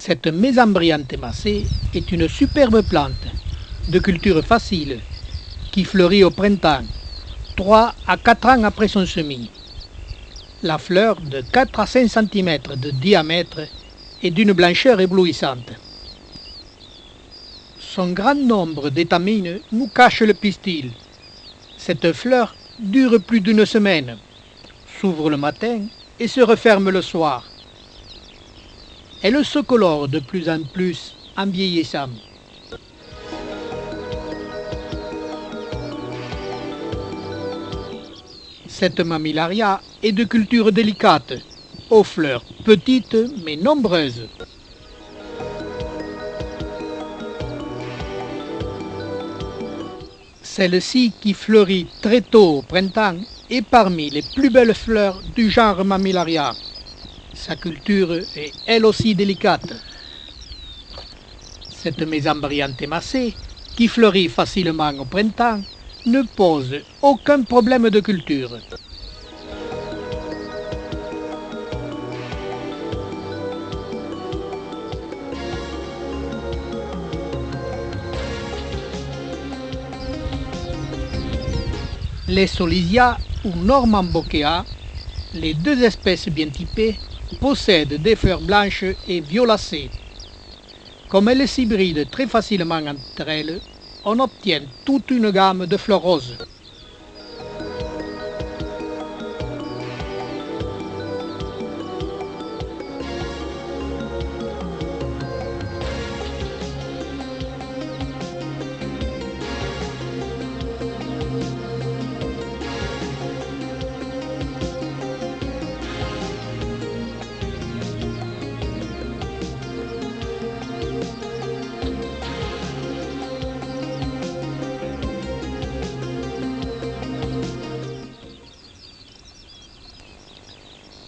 Cette Mésembryanthemacée est une superbe plante de culture facile qui fleurit au printemps, 3 à 4 ans après son semis. La fleur, de 4 à 5 cm de diamètre, est d'une blancheur éblouissante. Son grand nombre d'étamines nous cache le pistil. Cette fleur dure plus d'une semaine, s'ouvre le matin et se referme le soir. Elle se colore de plus en plus en vieillissant. Cette mammillaria est de culture délicate, aux fleurs petites mais nombreuses. Celle-ci, qui fleurit très tôt au printemps, est parmi les plus belles fleurs du genre mammillaria. Sa culture est elle aussi délicate. Cette Mésembryanthemacée, qui fleurit facilement au printemps, ne pose aucun problème de culture. Les Solisia ou Norman Bokea, les deux espèces bien typées, possèdent des fleurs blanches et violacées. Comme elles s'hybrident très facilement entre elles, on obtient toute une gamme de fleurs roses.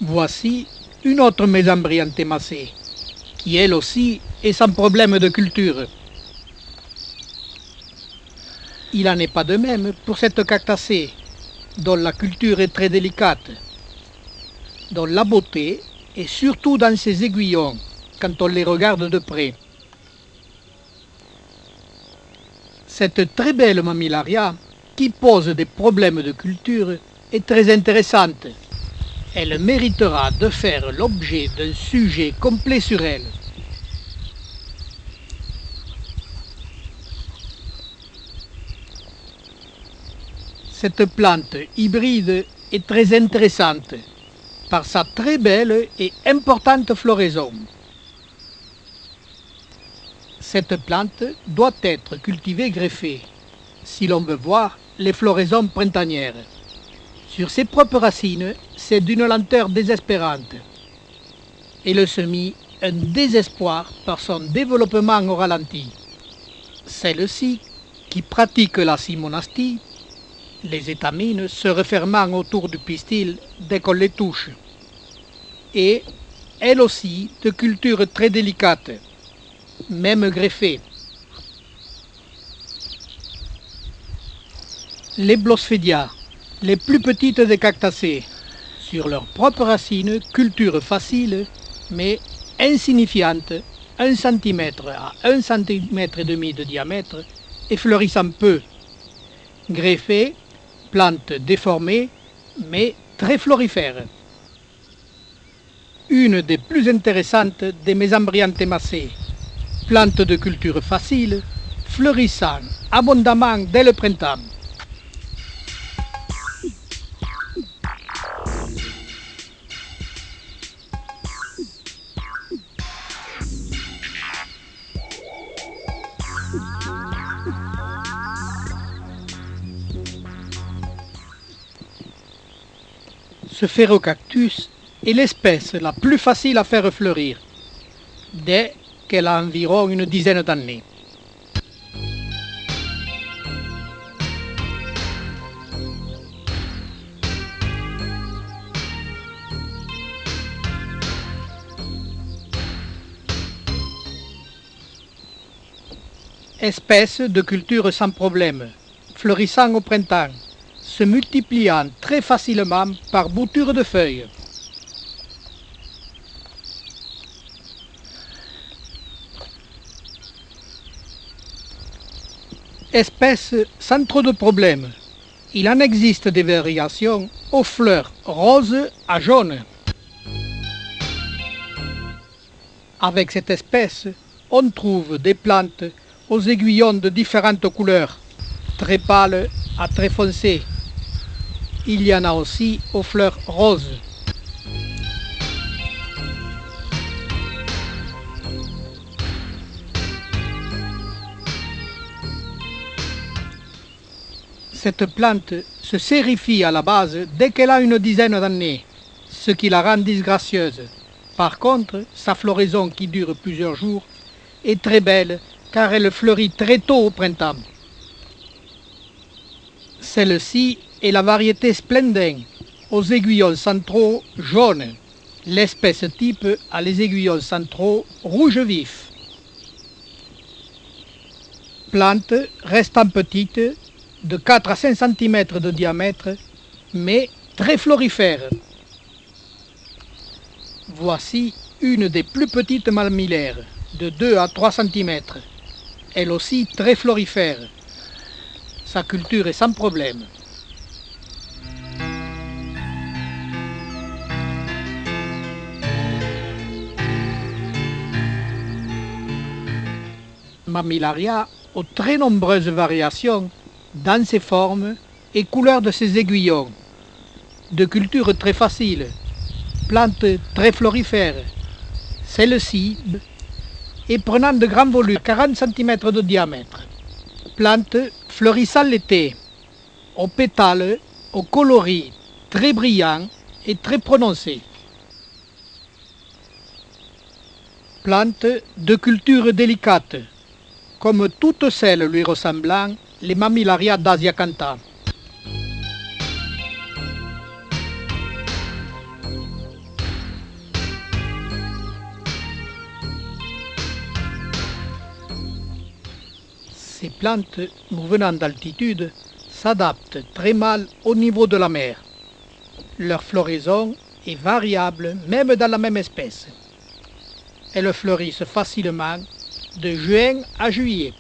Voici une autre Mésembryanthemacée, qui elle aussi est sans problème de culture. Il n'en est pas de même pour cette cactacée, dont la culture est très délicate, dont la beauté est surtout dans ses aiguillons, quand on les regarde de près. Cette très belle mammillaria, qui pose des problèmes de culture, est très intéressante. Elle méritera de faire l'objet d'un sujet complet sur elle. Cette plante hybride est très intéressante par sa très belle et importante floraison. Cette plante doit être cultivée greffée si l'on veut voir les floraisons printanières. Sur ses propres racines, c'est d'une lenteur désespérante. Et le semis, un désespoir par son développement au ralenti. Celle-ci, qui pratique la simonastie, les étamines se refermant autour du pistil dès qu'on les touche. Et, elle aussi, de culture très délicate, même greffée. Les Blosphedia, les plus petites des cactacées, sur leurs propres racines, culture facile, mais insignifiante, 1 cm à 1 cm et demi de diamètre, et fleurissant peu. Greffée, plante déformée, mais très florifère. Une des plus intéressantes des Mésembryanthemacées, plante de culture facile, fleurissant abondamment dès le printemps. Ce phérocactus est l'espèce la plus facile à faire fleurir, dès qu'elle a environ une dizaine d'années. Espèce de culture sans problème, fleurissant au printemps, se multipliant très facilement par bouture de feuilles. espèce sans trop de problèmes. Il en existe des variations aux fleurs roses à jaunes. Avec cette espèce, on trouve des plantes aux aiguillons de différentes couleurs, très pâles à très foncées. Il y en a aussi aux fleurs roses. Cette plante se sérifie à la base dès qu'elle a une dizaine d'années, ce qui la rend disgracieuse. Par contre, sa floraison qui dure plusieurs jours est très belle car elle fleurit très tôt au printemps. Celle-ci est la variété Splendin, aux aiguillons centraux jaunes. L'espèce type a les aiguillons centraux rouge vif. Plante restant petite, de 4 à 5 cm de diamètre, mais très florifère. Voici une des plus petites mammillaires, de 2 à 3 cm, elle aussi très florifère. Sa culture est sans problème. Mammillaria aux très nombreuses variations dans ses formes et couleurs de ses aiguillons. De culture très facile, plante très florifère. Celle-ci est prenant de grands volumes, 40 cm de diamètre. Plante fleurissant l'été, aux pétales, aux coloris très brillants et très prononcés. Plante de culture délicate, comme toutes celles lui ressemblant, les Mammillaria d'Asiacantha. Ces plantes, nous venant d'altitude, s'adaptent très mal au niveau de la mer. Leur floraison est variable même dans la même espèce. Elles fleurissent facilement de juin à juillet.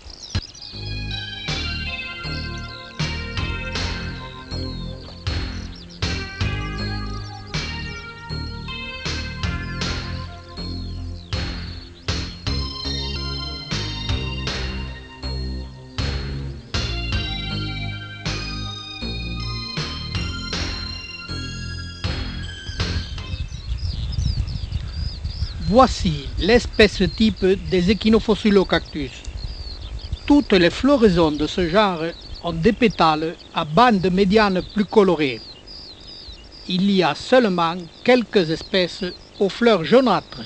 Voici l'espèce type des Echinophosilocactus. Toutes les floraisons de ce genre ont des pétales à bandes médianes plus colorées. Il y a seulement quelques espèces aux fleurs jaunâtres.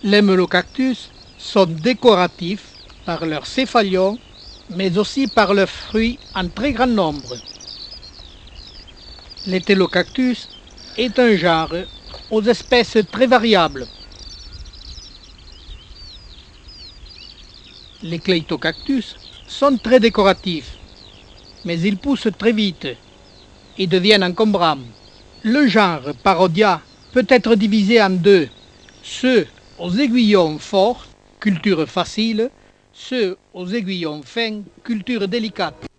Les melocactus sont décoratifs par leur céphalion, mais aussi par leurs fruits en très grand nombre. Les Telocactus est un genre aux espèces très variables. Les Cleitocactus sont très décoratifs, mais ils poussent très vite et deviennent encombrants. Le genre Parodia peut être divisé en deux, ceux aux aiguillons forts, culture facile, ceux aux aiguillons fins, culture délicate.